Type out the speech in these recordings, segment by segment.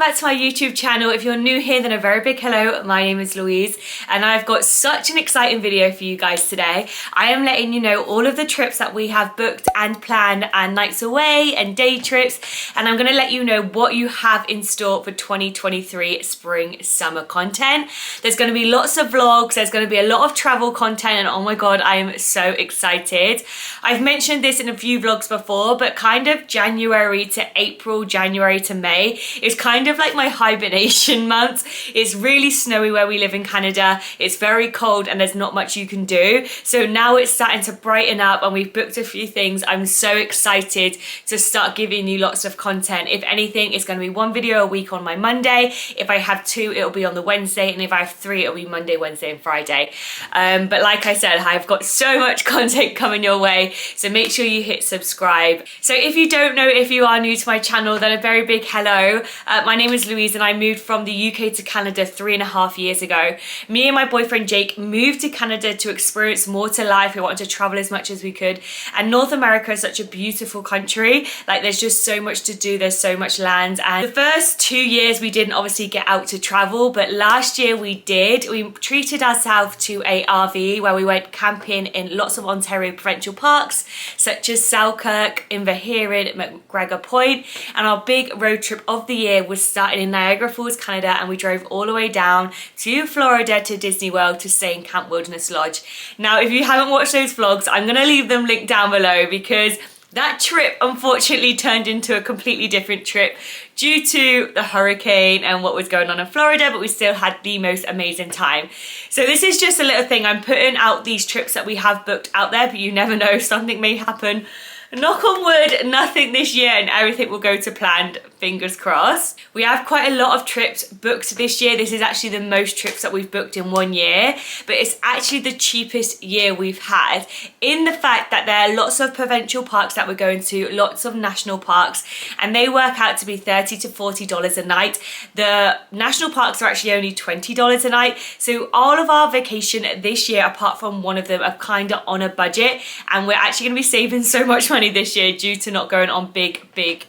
back to my YouTube channel. If you're new here, then a very big hello. My name is Louise and I've got such an exciting video for you guys today. I am letting you know all of the trips that we have booked and planned and nights away and day trips, and I'm going to let you know what you have in store for 2023 spring summer content. There's going to be lots of vlogs, there's going to be a lot of travel content, and oh my god, I am so excited. I've mentioned this in a few vlogs before, but kind of January to April, January to May is kind of like my hibernation months. It's really snowy where we live in Canada, it's very cold and there's not much you can do. So now it's starting to brighten up and we've booked a few things. I'm so excited to start giving you lots of content. If anything, it's going to be one video a week on my Monday. If I have two, it'll be on the Wednesday, and if I have three, it'll be Monday, Wednesday and Friday. But like I said, I've got so much content coming your way, so make sure you hit subscribe. So if you don't know, if you are new to my channel, then a very big hello. My name is Louise and I moved from the UK to Canada 3.5 years ago. Me and my boyfriend Jake moved to Canada to experience more to life. We wanted to travel as much as we could, and North America is such a beautiful country. Like, there's just so much to do, there's so much land, and the first 2 years we didn't obviously get out to travel, but last year we did. We treated ourselves to a RV where we went camping in lots of Ontario provincial parks such as Selkirk, Inverheeren, McGregor Point, and our big road trip of the year was starting in Niagara Falls, Canada, and we drove all the way down to Florida to Disney World to stay in Camp Wilderness Lodge. Now, if you haven't watched those vlogs, I'm going to leave them linked down below, because that trip unfortunately turned into a completely different trip due to the hurricane and what was going on in Florida, but we still had the most amazing time. So this is just a little thing. I'm putting out these trips that we have booked out there, but you never know, something may happen. Knock on wood, nothing this year, and everything will go to plan, fingers crossed. We have quite a lot of trips booked this year. This is actually the most trips that we've booked in 1 year, but it's actually the cheapest year we've had, in the fact that there are lots of provincial parks that we're going to, lots of national parks, and they work out to be $30 to $40 a night. The national parks are actually only $20 a night. So all of our vacation this year, apart from one of them, are kind of on a budget, and we're actually going to be saving so much money this year due to not going on big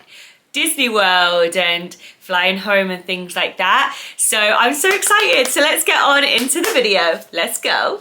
Disney World and flying home and things like that. So I'm so excited. So let's get on into the video. Let's go.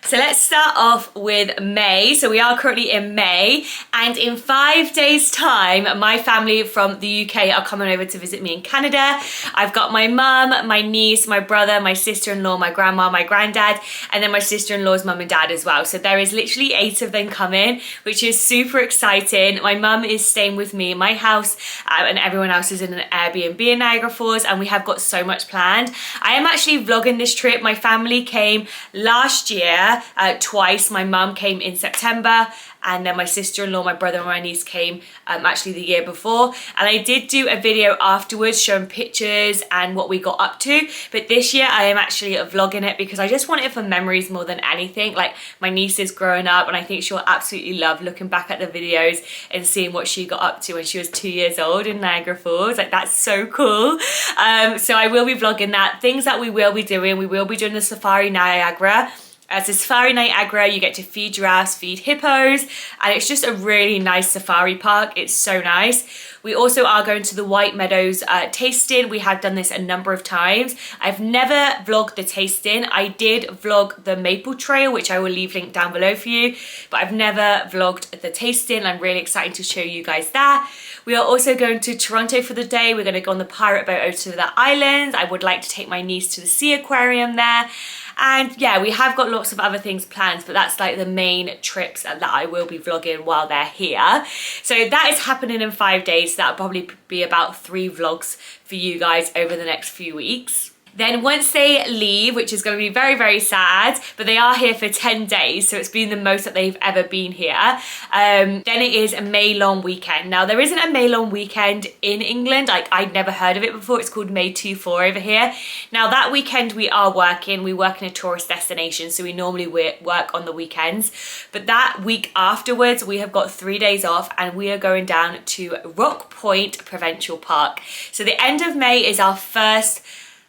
So let's start off with May. So we are currently in May, and in 5 days time, my family from the UK are coming over to visit me in Canada. I've got my mum, my niece, my brother, my sister-in-law, my grandma, my granddad, and then my sister-in-law's mum and dad as well. So there is literally 8 of them coming, which is super exciting. My mum is staying with me in my house, and everyone else is in an Airbnb in Niagara Falls, and we have got so much planned. I am actually vlogging this trip. My family came last year twice. My mum came in September, and then my sister-in-law, my brother and my niece came actually the year before, and I did do a video afterwards showing pictures and what we got up to. But this year I am actually vlogging it because I just want it for memories more than anything. Like, my niece is growing up and I think she'll absolutely love looking back at the videos and seeing what she got up to when she was 2 years old in Niagara Falls. Like, that's so cool. So I will be vlogging that. Things that we will be doing the Safari Niagara. As a Safari Niagara, you get to feed giraffes, feed hippos, and it's just a really nice safari park. It's so nice. We also are going to the White Meadows tasting. We have done this a number of times. I've never vlogged the tasting. I did vlog the maple trail, which I will leave linked down below for you, but I've never vlogged the tasting. I'm really excited to show you guys that. We are also going to Toronto for the day. We're going to go on the pirate boat over to the islands. I would like to take my niece to the sea aquarium there. And yeah, we have got lots of other things planned, but that's like the main trips that I will be vlogging while they're here. So that is happening in 5 days. That'll probably be about 3 vlogs for you guys over the next few weeks. Then once they leave, which is going to be very, very sad, but they are here for 10 days, so it's been the most that they've ever been here, then it is a May long weekend. Now, there isn't a May long weekend in England. Like, I'd never heard of it before. It's called May 2-4 over here. Now, that weekend we are working. We work in a tourist destination, so we normally work on the weekends. But that week afterwards, we have got 3 days off, and we are going down to Rock Point Provincial Park. So the end of May is our first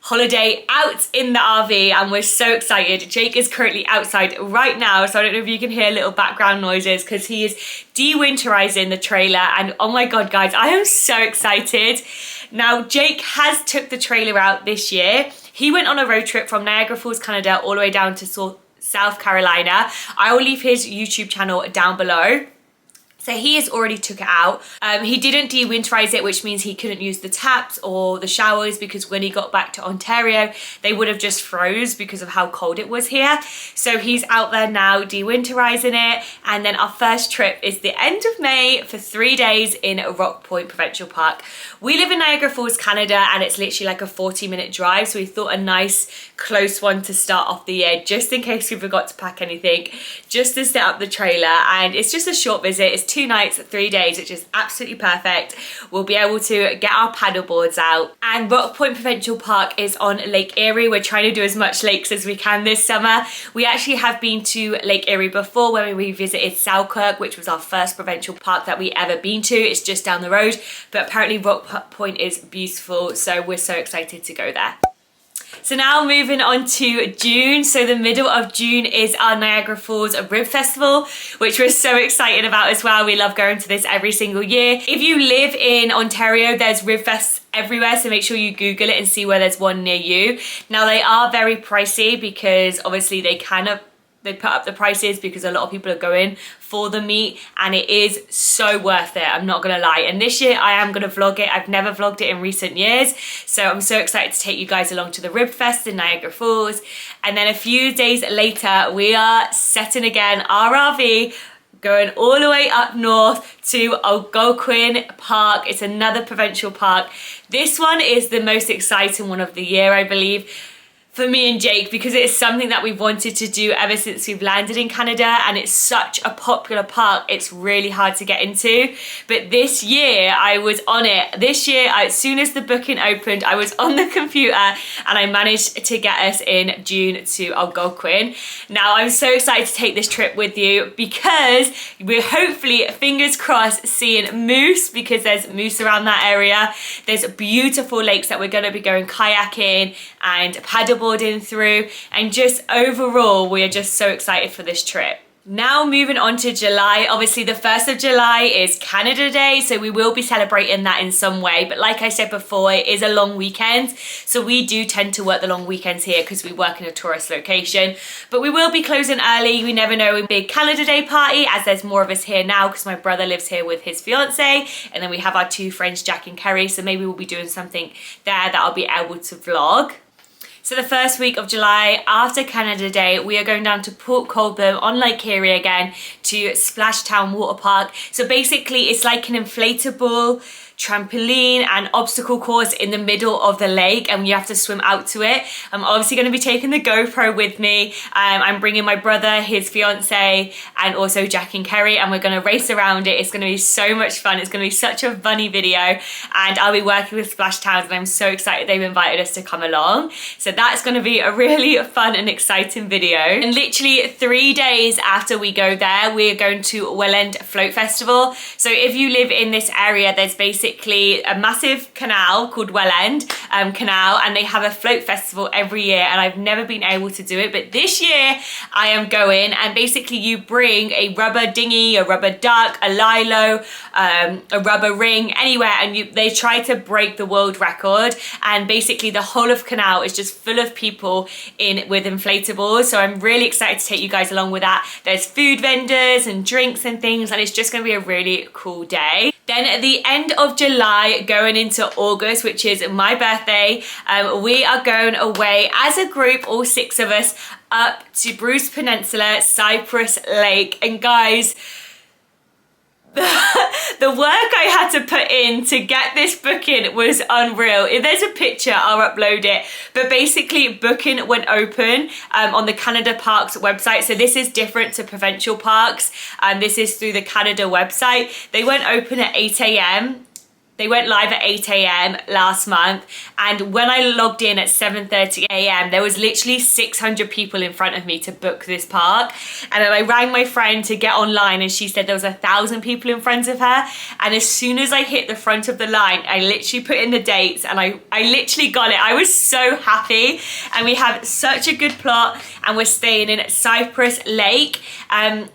holiday out in the RV, and we're so excited. Jake is currently outside right now, so I don't know if you can hear little background noises because he is de-winterizing the trailer, and oh my god guys, I am so excited. Now Jake has took the trailer out this year. He went on a road trip from Niagara Falls, Canada all the way down to South Carolina. I will leave his YouTube channel down below. So he has already took it out. He didn't de-winterize it, which means he couldn't use the taps or the showers, because when he got back to Ontario, they would have just froze because of how cold it was here. So he's out there now de-winterizing it. And then our first trip is the end of May for 3 days in Rock Point Provincial Park. We live in Niagara Falls, Canada, and it's literally like a 40-minute drive. So we thought a nice close one to start off the year, just in case we forgot to pack anything, just to set up the trailer. And it's just a short visit. It's 2 nights, 3 days, which is absolutely perfect. We'll be able to get our paddle boards out. And Rock Point Provincial Park is on Lake Erie. We're trying to do as much lakes as we can this summer. We actually have been to Lake Erie before when we visited Selkirk, which was our first provincial park that we ever been to. It's just down the road, but apparently Rock Point is beautiful, so we're so excited to go there. So now moving on to June. So the middle of June is our Niagara Falls Rib Festival, which we're so excited about as well. We love going to this every single year. If you live in Ontario, there's Rib Fests everywhere, so make sure you Google it and see where there's one near you. Now they are very pricey because obviously they put up the prices because a lot of people are going for the meat, and it is so worth it, I'm not gonna lie. And this year I am gonna vlog it. I've never vlogged it in recent years, so I'm so excited to take you guys along to the Rib Fest in Niagara Falls. And then a few days later we are setting again our RV, going all the way up north to Algonquin Park. It's another provincial park. This one is the most exciting one of the year, I believe, for me and Jake, because it is something that we've wanted to do ever since we've landed in Canada, and it's such a popular park. It's really hard to get into, but this year I was on it. This year, as soon as the booking opened, I was on the computer and I managed to get us in June to Algonquin. Now I'm so excited to take this trip with you because we're hopefully, fingers crossed, seeing moose, because there's moose around that area. There's beautiful lakes that we're going to be going kayaking and paddleboarding through, and just overall we are just so excited for this trip. Now moving on to July, obviously the 1st of July is Canada Day, so we will be celebrating that in some way, but like I said before, it is a long weekend, so we do tend to work the long weekends here because we work in a tourist location, but we will be closing early. We never know. Big Canada Day party, as there's more of us here now because my brother lives here with his fiance, and then we have our 2 friends Jack and Kerry, so maybe we'll be doing something there that I'll be able to vlog. So the first week of July, after Canada Day, we are going down to Port Colborne on Lake Erie again to Splashtown Water Park. So basically it's like an inflatable trampoline and obstacle course in the middle of the lake, and you have to swim out to it. I'm obviously going to be taking the GoPro with me. I'm bringing my brother, his fiance, and also Jack and Kerry, and we're going to race around it. It's going to be so much fun. It's going to be such a funny video, and I'll be working with Splash Towns, and I'm so excited they've invited us to come along. So that's going to be a really fun and exciting video. And literally 3 days after we go there, we're going to Welland Float Festival. So if you live in this area, there's basically a massive canal called Welland Canal, and they have a float festival every year, and I've never been able to do it, but this year I am going. And basically you bring a rubber dinghy, a rubber duck, a lilo, a rubber ring, anywhere, and they try to break the world record. And basically the whole of canal is just full of people with inflatables, so I'm really excited to take you guys along with that. There's food vendors and drinks and things, and it's just going to be a really cool day. Then at the end of July, going into August, which is my birthday, we are going away as a group, all 6 of us, up to Bruce Peninsula, Cypress Lake. And guys, the work I had to put in to get this booking was unreal. If there's a picture, I'll upload it. But basically, booking went open on the Canada Parks website. So this is different to provincial parks. This is through the Canada website. They went open at 8 AM. They went live at 8 a.m. last month, and when I logged in at 7:30 a.m. there was literally 600 people in front of me to book this park. And then I rang my friend to get online, and she said there was 1,000 people in front of her. And as soon as I hit the front of the line, I literally put in the dates, and I literally got it. I was so happy, and we have such a good plot, and we're staying in Cypress Lake.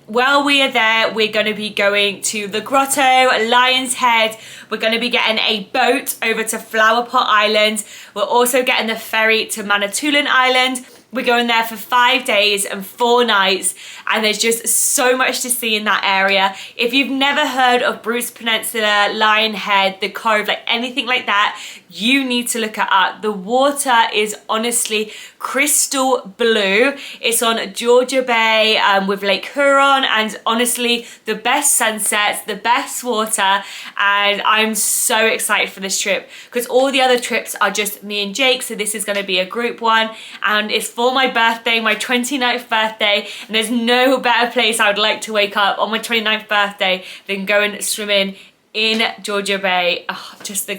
While we are there, we're going to be going to the Grotto, Lion's Head. We're going to be getting a boat over to Flower Pot Island. We're also getting the ferry to Manitoulin Island. We're going there for 5 days and 4 nights, and there's just so much to see in that area. If you've never heard of Bruce Peninsula, Lion Head, the Cove, like anything like that, you need to look it up. The water is honestly crystal blue. It's on Georgia Bay with Lake Huron, and honestly the best sunsets, the best water, and I'm so excited for this trip because all the other trips are just me and Jake, so this is going to be a group one, and it's for my birthday, my 29th birthday, and there's no better place I would like to wake up on my 29th birthday than going swimming in Georgia Bay. Oh, just the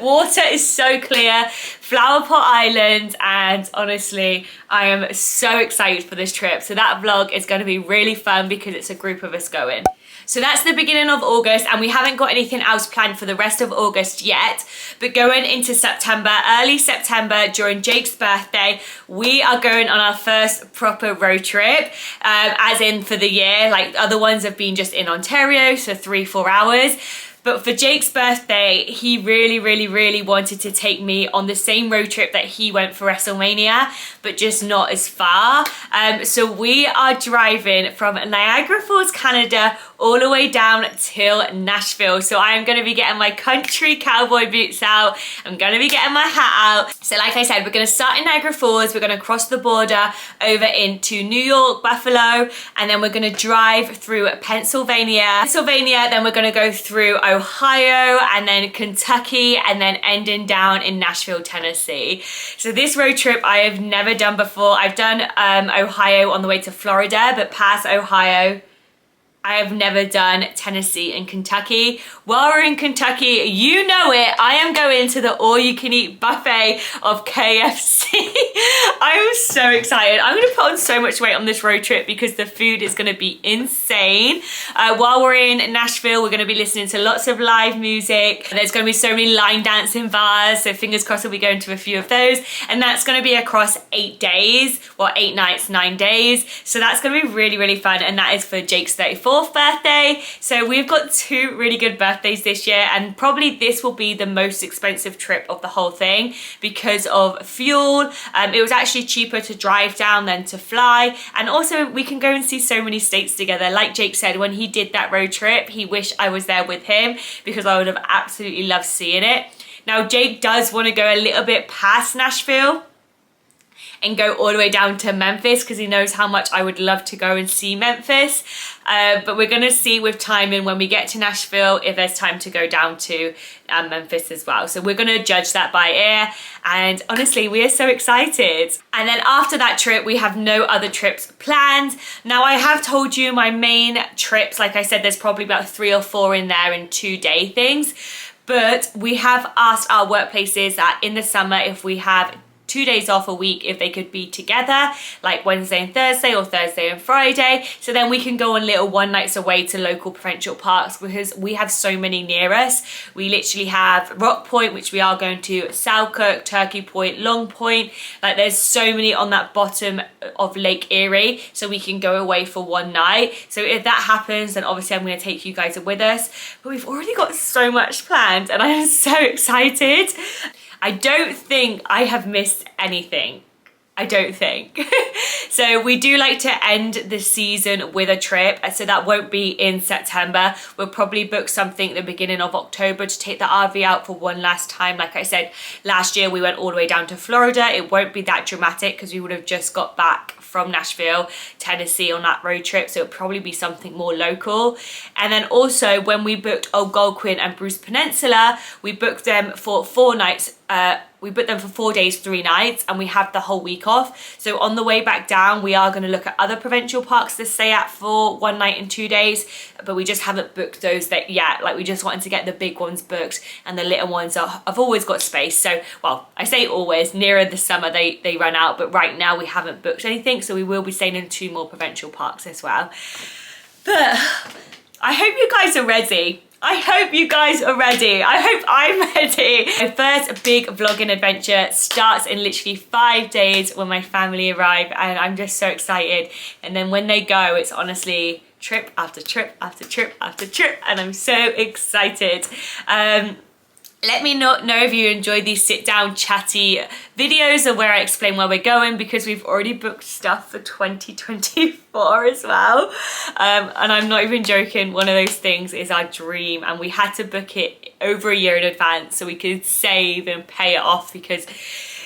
water is so clear, Flower Pot Island, and honestly I am so excited for this trip. So that vlog is going to be really fun because it's a group of us going. So that's the beginning of August, and we haven't got anything else planned for the rest of August yet. But going into September, early September, during Jake's birthday, we are going on our first proper road trip, as in for the year. Like other ones have been just in Ontario, so 3-4 hours. But for Jake's birthday, he really wanted to take me on the same road trip that he went for WrestleMania, but just not as far. So we are driving from Niagara Falls, Canada, all the way down till Nashville. So I am going to be getting my country cowboy boots out. I'm going to be getting my hat out. So like I said, we're going to start in Niagara Falls. We're going to cross the border over into New York, Buffalo, and then we're going to drive through Pennsylvania, then we're going to go through Ohio, and then Kentucky, and then ending down in Nashville, Tennessee. So this road trip I have never done before. I've done Ohio on the way to Florida, but past Ohio, I have never done Tennessee and Kentucky. While we're in Kentucky, you know it, I am going to the all-you-can-eat buffet of KFC. I am so excited. I'm going to put on so much weight on this road trip because the food is going to be insane. While we're in Nashville, we're going to be listening to lots of live music. There's going to be so many line dancing bars, so fingers crossed we'll be going to a few of those. And that's going to be across 8 days, well, 8 nights, 9 days. So that's going to be really fun, and that is for Jake's 34th birthday. So we've got 2 really good birthdays this year, and probably this will be the most expensive trip of the whole thing because of fuel. It was actually cheaper to drive down than to fly, and also we can go and see so many states together. Like Jake said, when he did that road trip, he wished I was there with him because I would have absolutely loved seeing it. Now Jake does want to go a little bit past Nashville and go all the way down to Memphis because he knows how much I would love to go and see Memphis. But we're going to see with timing when we get to Nashville if there's time to go down to Memphis as well. So we're going to judge that by ear, and honestly we are so excited. And then after that trip we have no other trips planned. Now I have told you my main trips, like I said, there's probably about 3 or 4 in there in 2-day things, but we have asked our workplaces that in the summer if we have 2 days off a week, if they could be together, like Wednesday and Thursday or Thursday and Friday, so then we can go on little one nights away to local provincial parks because we have so many near us. We literally have Rock Point, which we are going to, Selkirk, Turkey Point, Long Point, like there's so many on that bottom of Lake Erie, so we can go away for one night. So if that happens, then obviously I'm going to take you guys with us, but we've already got so much planned and I am so excited. I don't think I have missed anything. I don't think. So we do like to end the season with a trip, so that won't be in September. We'll probably book something at the beginning of October to take the RV out for one last time. Like I said, last year we went all the way down to Florida. It won't be that dramatic because we would have just got back from Nashville, Tennessee on that road trip, so it'll probably be something more local. And then also when we booked Algonquin and Bruce Peninsula, we booked them for 4 nights we booked them for 4 days, 3 nights, and we have the whole week off. So on the way back down, we are going to look at other provincial parks to stay at for 1 night and 2 days, but we just haven't booked those yet. Like, we just wanted to get the big ones booked, and the little ones have always got space. So, well, I say always, nearer the summer they run out, but right now we haven't booked anything, so we will be staying in 2 more provincial parks as well. But I hope you guys are ready. I hope you guys are ready. I hope I'm ready. My first big vlogging adventure starts in literally 5 days when my family arrive, and I'm just so excited. And then when they go, it's honestly trip after trip after trip after trip, and I'm so excited. Let me know if you enjoy these sit down chatty videos of where I explain where we're going, because we've already booked stuff for 2024 as well. And I'm not even joking, one of those things is our dream, and we had to book it over a year in advance so we could save and pay it off, because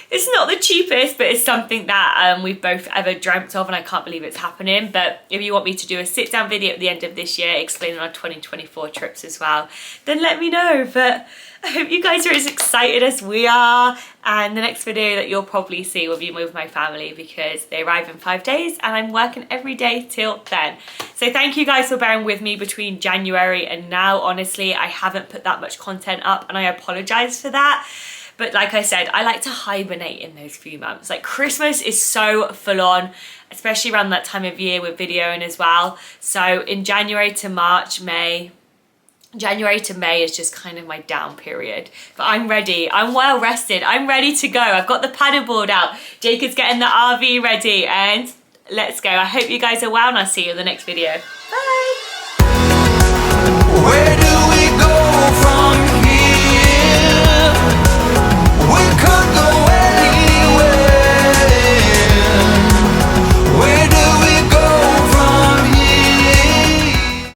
it's not the cheapest, but it's something that we've both ever dreamt of, and I can't believe it's happening. But if you want me to do a sit down video at the end of this year explaining our 2024 trips as well, then let me know. But I hope you guys are as excited as we are, and the next video that you'll probably see will be with my family, because they arrive in 5 days and I'm working every day till then. So thank you guys for bearing with me between January and now. Honestly, I haven't put that much content up, and I apologize for that. But like I said, I like to hibernate in those few months. Like, Christmas is so full on, especially around that time of year with videoing as well. So in January to May is just kind of my down period. But I'm ready. I'm well rested. I'm ready to go. I've got the paddleboard out. Jacob's getting the RV ready, and let's go. I hope you guys are well, and I'll see you in the next video. Bye. Where do we go from